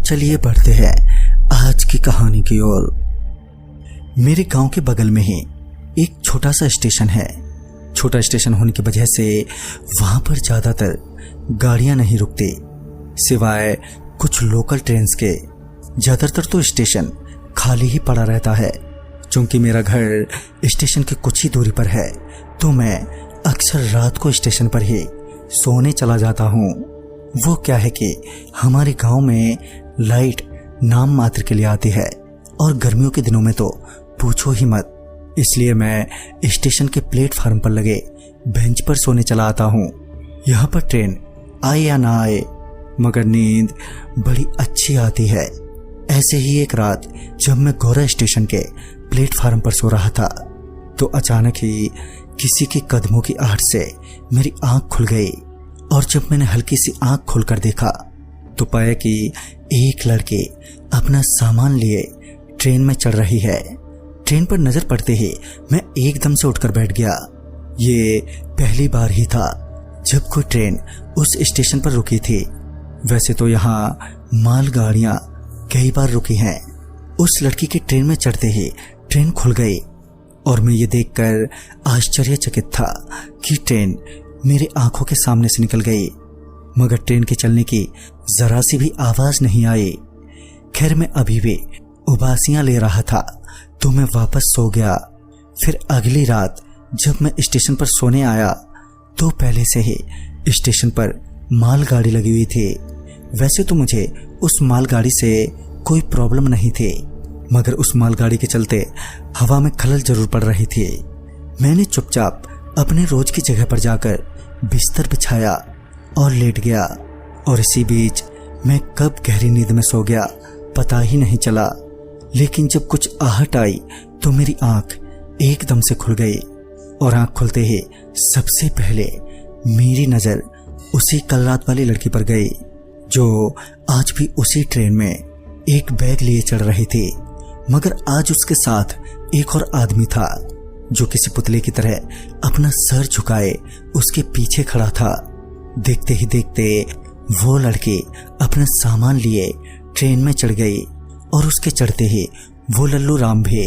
चलिए बढ़ते हैं आज की कहानी की ओर। मेरे गांव के बगल में ही एक छोटा सा स्टेशन है। छोटा स्टेशन होने की वजह से वहां पर ज्यादातर गाड़ियां नहीं रुकती, सिवाय कुछ लोकल ट्रेन्स के। ज्यादातर तो स्टेशन खाली ही पड़ा रहता है। चूंकि मेरा घर स्टेशन के कुछ ही दूरी पर है, तो मैं अक्सर रात को स्टेशन पर ही सोने चला जाता हूँ। वो क्या है कि हमारे गांव में लाइट नाम मात्र के लिए आती है, और गर्मियों के दिनों में तो पूछो ही मत। इसलिए मैं स्टेशन के प्लेटफार्म पर लगे बेंच पर सोने चला आता हूँ। यहाँ पर ट्रेन आए या ना आए, मगर नींद बड़ी अच्छी आती है। ऐसे ही एक रात जब मैं गौरा स्टेशन के प्लेटफार्म पर सो रहा था, तो अचानक ही किसी के कदमों की आहट से मेरी आंख खुल गई। और जब मैंने हल्की सी आंख खोलकर देखा, तो पाया कि एक लड़की अपना सामान लिए ट्रेन में चढ़ रही है। ट्रेन पर नजर पड़ते ही मैं एकदम से उठकर बैठ गया। ये पहली बार ही था जब कोई ट्रेन उस स्टेशन पर रुकी थी। वैसे तो यहाँ मालगाड़ियां कई बार रुकी हैं। उस लड़की के ट्रेन में चढ़ते ही ट्रेन खुल गई, और मैं ये देखकर आश्चर्यचकित था कि ट्रेन मेरी आंखों के सामने से निकल गई, मगर ट्रेन के चलने की जरा सी भी आवाज नहीं आई। खैर, मैं अभी भी उबासियां ले रहा था, तो मैं वापस सो गया। फिर अगली रात जब मैं स्टेशन पर सोने आया, तो पहले से ही स्टेशन पर मालगाड़ी लगी हुई थी। वैसे तो मुझे उस मालगाड़ी से कोई प्रॉब्लम नहीं थी, मगर उस मालगाड़ी के चलते हवा में खलल जरूर पड़ रही थी। मैंने चुपचाप अपने रोज की जगह पर जाकर बिस्तर बिछाया और लेट गया, और इसी बीच मैं कब गहरी नींद में सो गया पता ही नहीं चला। लेकिन जब कुछ आहट आई, तो मेरी आंख एकदम से खुल गई, और आंख खुलते ही सबसे पहले मेरी नजर उसी कल रात वाली लड़की पर गई, जो आज भी उसी ट्रेन में एक बैग लिए चढ़ रही थी। मगर आज उसके साथ एक और आदमी था, जो किसी पुतले की तरह अपना सर झुकाए उसके पीछे खड़ा था। देखते ही देखते वो लड़की अपना सामान लिए ट्रेन में चढ़ गई, और उसके चढ़ते ही वो लल्लू राम भी।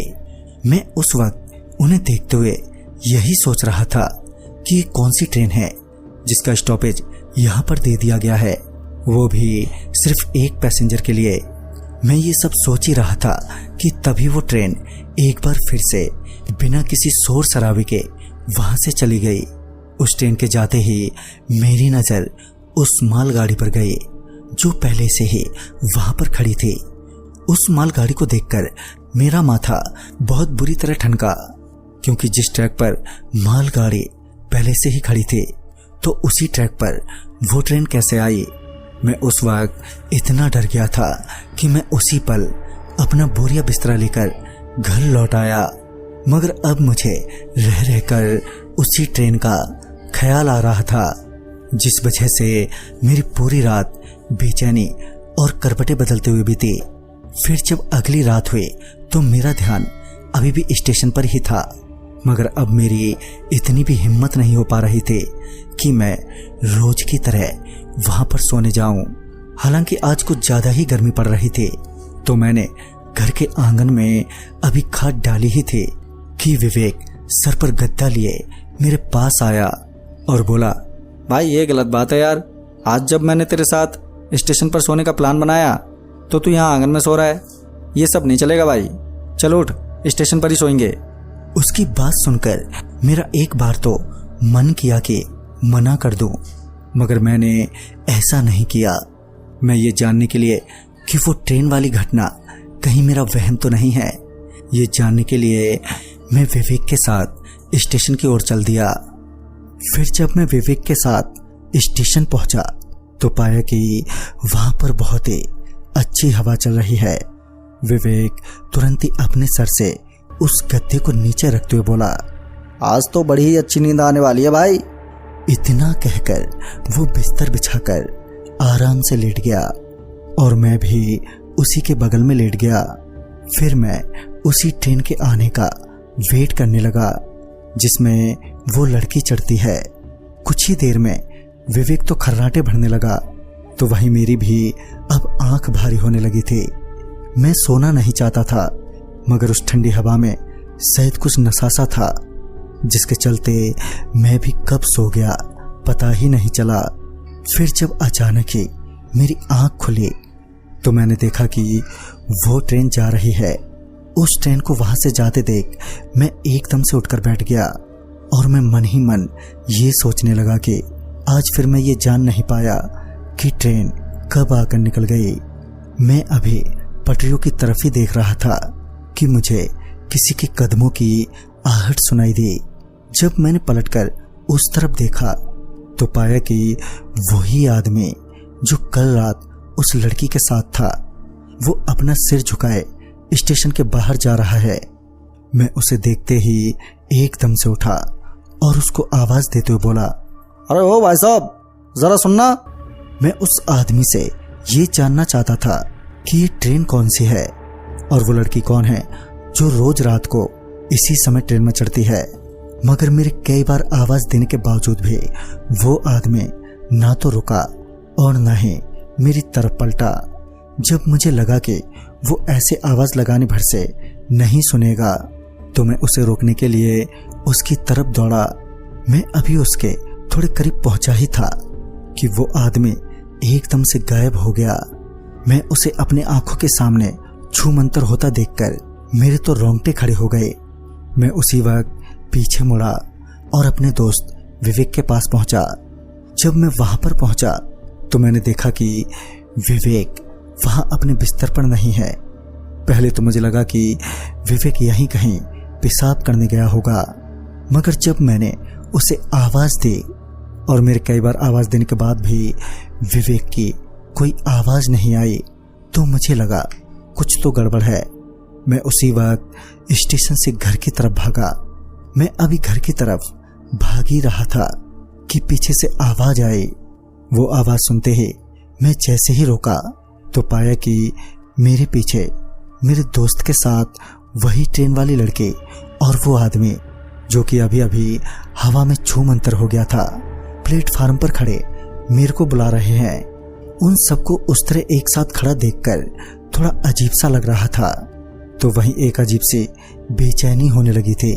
मैं उस वक्त उन्हें देखते हुए यही सोच रहा था कि ये कौन सी ट्रेन है जिसका स्टॉपेज यहाँ पर दे दिया गया है, वो भी सिर्फ एक पैसेंजर के लिए। मैं ये सब सोच ही रहा था कि तभी वो ट्रेन एक बार फिर से बिना किसी शोर शराबे के वहां से चली गई। उस ट्रेन के जाते ही मेरी नजर उस मालगाड़ी पर गई, जो पहले से ही वहां पर खड़ी थी। उस मालगाड़ी को देखकर मेरा माथा बहुत बुरी तरह ठनका, क्योंकि जिस ट्रैक पर मालगाड़ी पहले से ही खड़ी थी, तो उसी ट्रैक पर वो ट्रेन कैसे आई। मैं उस वक्त इतना डर गया था कि मैं उसी पल अपना बोरिया बिस्तरा लेकर घर लौट आया। मगर अब मुझे रह रहकर उसी ट्रेन का ख्याल आ रहा था, जिस वजह से मेरी पूरी रात बेचैनी और करवटें बदलते हुए बीती। फिर जब अगली रात हुई, तो मेरा ध्यान अभी भी स्टेशन पर ही था, मगर अब मेरी इतनी भी हिम्मत नहीं हो पा रही थी कि मैं रोज की तरह वहां पर सोने जाऊं। हालांकि आज कुछ ज्यादा ही गर्मी पड़ रही थी, तो मैंने घर के आंगन में अभी खाट डाली ही थी कि विवेक सर पर गद्दा लिए मेरे पास आया और बोला, भाई ये गलत बात है यार। आज जब मैंने तेरे साथ स्टेशन पर सोने का प्लान बनाया, तो तू यहाँ आंगन में सो रहा है। ये सब नहीं चलेगा भाई, चलो उठ, स्टेशन पर ही सोएंगे। उसकी बात सुनकर मेरा एक बार तो मन किया कि मना कर दूं, मगर मैंने ऐसा नहीं किया। मैं ये जानने के लिए कि वो ट्रेन वाली घटना कहीं मेरा वहम तो नहीं है, ये जानने के लिए मैं विवेक के साथ स्टेशन की ओर चल दिया। फिर जब मैं विवेक के साथ स्टेशन पहुंचा, तो पाया कि वहां पर बहुत ही अच्छी हवा चल रही है। विवेक तुरंत ही अपने सर से उस गद्दे को नीचे रखते हुए बोला, आज तो बड़ी ही अच्छी नींद आने वाली है भाई। इतना कहकर वो बिस्तर बिछाकर आराम से लेट गया, और मैं भी उसी के बगल में लेट गया। फिर मैं उसी ट्रेन के आने का वेट करने लगा, जिसमें वो लड़की चढ़ती है। कुछ ही देर में विवेक तो खर्राटे भरने लगा, तो वहीं मेरी भी अब आंख भारी होने लगी थी। मैं सोना नहीं चाहता था, मगर उस ठंडी हवा में शायद कुछ नशा सा था, जिसके चलते मैं भी कब सो गया पता ही नहीं चला। फिर जब अचानक ही मेरी आंख खुली तो मैंने देखा कि वो ट्रेन जा रही है। उस ट्रेन को वहां से जाते देख मैं एकदम से उठकर बैठ गया और मैं मन ही मन ये सोचने लगा कि आज फिर मैं ये जान नहीं पाया कि ट्रेन कब आकर निकल गई। मैं अभी पटरियों की तरफ ही देख रहा था कि मुझे किसी के कदमों की आहट सुनाई दी। जब मैंने पलटकर उस तरफ देखा तो पाया कि वही आदमी जो कल रात उस लड़की के साथ था, वो अपना सिर झुकाए स्टेशन के बाहर जा रहा है। मैं उसे देखते ही एकदम से उठा और उसको आवाज देते हुए बोला, अरे ओ भाई साहब, जरा सुनना। मैं उस आदमी से ये जानना चाहता था कि ये ट्रेन कौन सी है और वो लड़की कौन है जो रोज रात को इसी समय ट्रेन में चढ़ती है। मगर मेरे कई बार आवाज देने के बावजूद भी वो आदमी ना तो रुका और ना ही मेरी तरफ पलटा। जब मुझे लगा कि वो ऐसे आवाज लगाने भर से नहीं सुनेगा तो मैं उसे रोकने के लिए उसकी तरफ दौड़ा। मैं अभी उसके थोड़े करीब पहुंचा ही था कि वो आदमी एकदम से गायब हो गया। मैं उसे अपने आंखों के सामने छूमंतर होता देखकर मेरे तो रोंगटे खड़े हो गए। मैं उसी वक्त पीछे मुड़ा और अपने दोस्त विवेक के पास पहुंचा। जब मैं वहां पर पहुंचा तो मैंने देखा कि विवेक वहां अपने बिस्तर पर नहीं है। पहले तो मुझे लगा कि विवेक यहीं कहीं पेशाब करने गया होगा, मगर जब मैंने उसे आवाज दी और मेरे कई बार आवाज देने के बाद भी विवेक की कोई आवाज नहीं आई तो मुझे लगा कुछ तो गड़बड़ है। मैं उसी वक्त स्टेशन से घर की तरफ भागा। मैं अभी घर की तरफ भाग ही रहा था कि पीछे से आवाज आई। वो आवाज सुनते ही मैं जैसे ही रोका तो पाया कि मेरे पीछे मेरे दोस्त के साथ वही ट्रेन वाली लड़की और वो आदमी जो कि अभी अभी हवा में छूमंतर हो गया था, प्लेटफार्म पर खड़े मेरे को बुला रहे हैं। उन सबको उस तरह एक साथ खड़ा देखकर थोड़ा अजीब सा लग रहा था, तो वहीं एक अजीब सी बेचैनी होने लगी थी।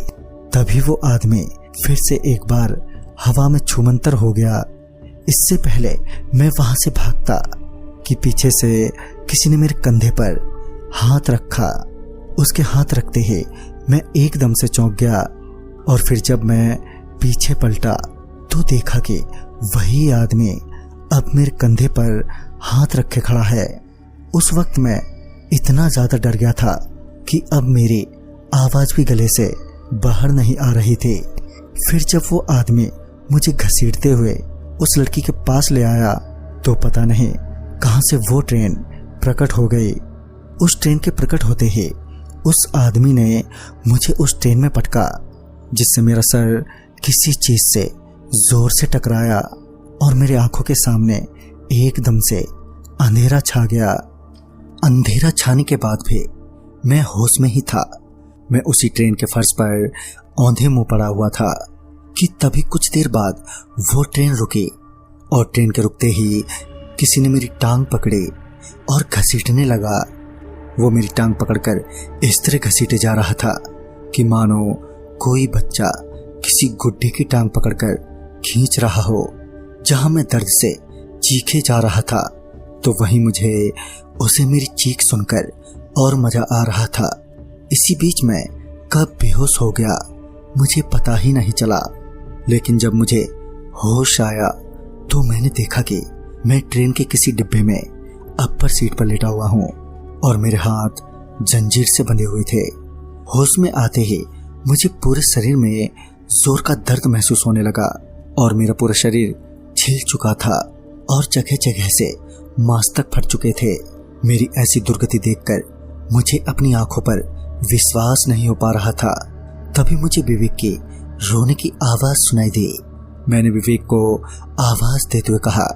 तभी वो आदमी फिर से एक बार हवा में छूमंतर हो गया। इससे पहले मैं वहां से भागता कि पीछे से किसी ने मेरे कंधे पर हाथ रखा। उसके हाथ रखते ही मैं एकदम से चौंक गया और फिर जब मैं पीछे पलटा तो देखा कि वही आदमी अब मेरे कंधे पर हाथ रखे खड़ा है। उस वक्त मैं इतना ज्यादा डर गया था कि अब मेरी आवाज भी गले से बाहर नहीं आ रही थी। फिर जब वो आदमी मुझे घसीटते हुए उस लड़की के पास ले आया तो पता नहीं कहां से वो ट्रेन प्रकट हो गई। उस ट्रेन के प्रकट होते ही उस आदमी ने मुझे उस ट्रेन में पटका, जिससे मेरा सर किसी चीज से जोर से टकराया और मेरे आंखों के सामने एकदम से अंधेरा छा गया। अंधेरा छाने के बाद भी मैं होश में ही था। मैं उसी ट्रेन के फर्श पर औंधे मुंह पड़ा हुआ था कि तभी कुछ देर बाद वो ट्रेन रुकी और ट्रेन के रुकते ही किसी ने मेरी टांग पकड़ी और घसीटने लगा। वो मेरी टांग पकड़कर इस तरह घसीटे जा रहा था कि मानो कोई बच्चा किसी गुड्डे की टांग पकड़कर खींच रहा हो। जहां मैं दर्द से चीखे जा रहा था तो वहीं मुझे उसे मेरी चीख सुनकर और मजा आ रहा था। इसी बीच मैं कब बेहोश हो गया मुझे पता ही नहीं चला। लेकिन जब मुझे होश आया तो मैंने देखा कि मैं ट्रेन के किसी डिब्बे में अपर सीट पर लेटा हुआ हूँ और मेरे हाथ जंजीर से बंधे हुए थे। होश में आते ही मुझे पूरे शरीर में जोर का दर्द महसूस होने लगा और मेरा पूरा शरीर छिल चुका था और जगह जगह से मांस तक फट चुके थे। मेरी ऐसी दुर्गति देखकर मुझे अपनी आंखों पर विश्वास नहीं हो पा रहा था। तभी मुझे विवेक की रोने की आवाज सुनाई दी। मैंने विवेक को आवाज देते हुए कहा,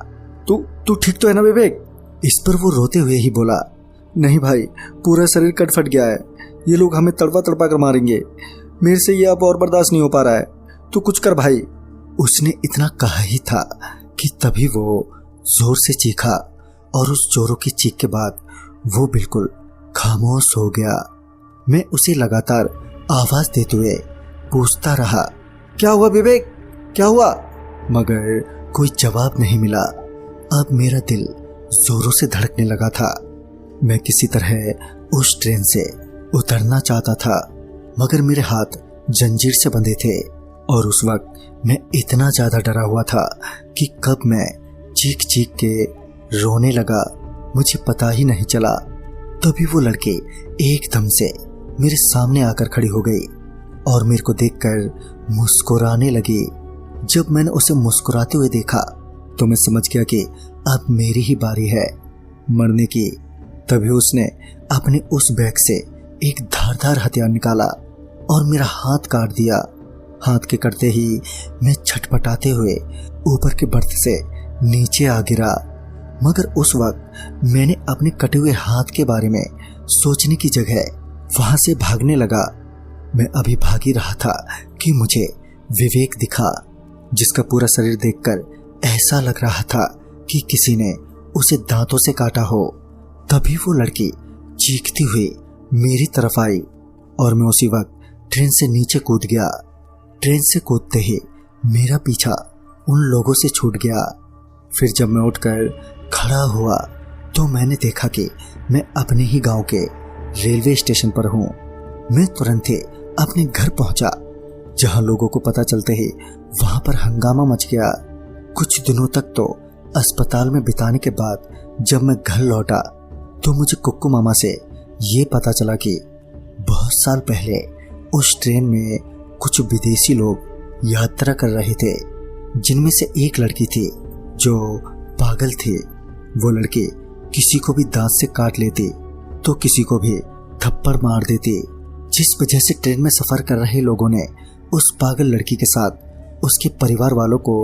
तू ठीक तो है ना विवेक? इस पर वो रोते हुए ही बोला, नहीं भाई, पूरा शरीर कट फट गया है। ये लोग हमें तड़पा तड़पा कर मारेंगे। मेरे से ये अब और बर्दाश्त नहीं हो पा रहा है। तू कुछ कर भाई। उसने इतना कहा ही था कि तभी वो जोर से चीखा और उस जोरों की चीख के बाद वो बिल्कुल खामोश हो गया। मैं उसे लगातार आवाज देते हुए पूछता रहा, क्या हुआ विवेक, क्या हुआ? मगर कोई जवाब नहीं मिला। अब मेरा दिल जोरों से धड़कने लगा था। मैं किसी तरह उस ट्रेन से उतरना चाहता था, मगर मेरे हाथ जंजीर से बंधे थे और उस वक्त मैं इतना ज्यादा डरा हुआ था कि कब मैं चीख चीख के रोने लगा मुझे पता ही नहीं चला। तभी वो लड़की एकदम से मेरे सामने आकर खड़ी हो गई और मेरे को देखकर मुस्कुराने लगी। जब मैंने उसे मुस्कुराते हुए देखा तो मैं समझ गया कि अब मेरी ही बारी है मरने की। तभी उसने अपने उस बैग से एक धारदार हथियार निकाला और मेरा हाथ काट दिया। हाथ के कटते ही मैं छटपटाते हुए ऊपर के बर्थ से नीचे आ गिरा। मगर उस वक्त मैंने अपने कटे हुए हाथ के बारे में सोचने की जगह वहां से भागने लगा। मैं अभी भाग ही रहा था कि मुझे विवेक दिखा, जिसका पूरा शरीर देखकर ऐसा लग रहा था कि किसी ने उसे दांतों से काटा हो। तभी वो लड़की चीखती हुई मेरी तरफ आई और मैं उसी वक्त ट्रेन से नीचे कूद गया। ट्रेन से कूदते ही मेरा पीछा उन लोगों से छूट गया। फिर जब मैं उठकर खड़ा हुआ तो मैंने देखा कि मैं अपने ही गांव के रेलवे स्टेशन पर हूँ। मैं तुरंत ही अपने घर पहुंचा, जहां लोगों को पता चलते ही वहां पर हंगामा मच गया। कुछ दिनों तक तो अस्पताल में बिताने के बाद जब मैं घर लौटा तो मुझे कुक्कू मामा से ये पता चला कि बहुत साल पहले उस ट्रेन में कुछ विदेशी लोग यात्रा कर रहे थे, जिनमें से एक लड़की थी जो पागल थी। वो लड़की किसी को भी दांत से काट लेती तो किसी को भी थप्पड़ मार देती, जिस वजह से ट्रेन में सफर कर रहे लोगों ने उस पागल लड़की के साथ उसके परिवार वालों को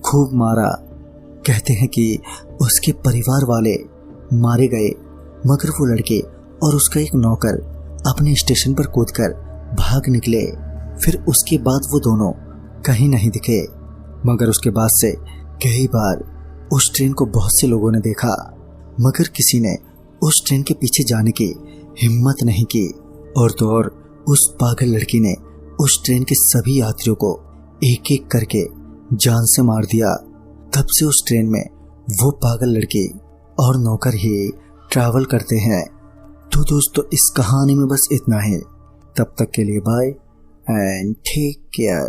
खूब मारा। कहते हैं कि उसके परिवार वाले मारे गए, मगर वो लड़के और उसका एक नौकर अपने स्टेशन पर कूदकर भाग निकले। फिर उसके बाद वो दोनों कहीं नहीं दिखे, मगर उसके बाद से कई बार उस ट्रेन को बहुत से लोगों ने देखा, मगर किसी ने उस ट्रेन के पीछे जाने की हिम्मत नहीं की। और तो और उस पागल लड़की ने उस ट्रेन के सभी यात्रियों को एक एक करके जान से मार दिया। तब से उस ट्रेन में वो पागल लड़की और नौकर ही ट्रैवल करते हैं। तो दोस्तों, इस कहानी में बस इतना ही। तब तक के लिए बाय एंड टेक केयर।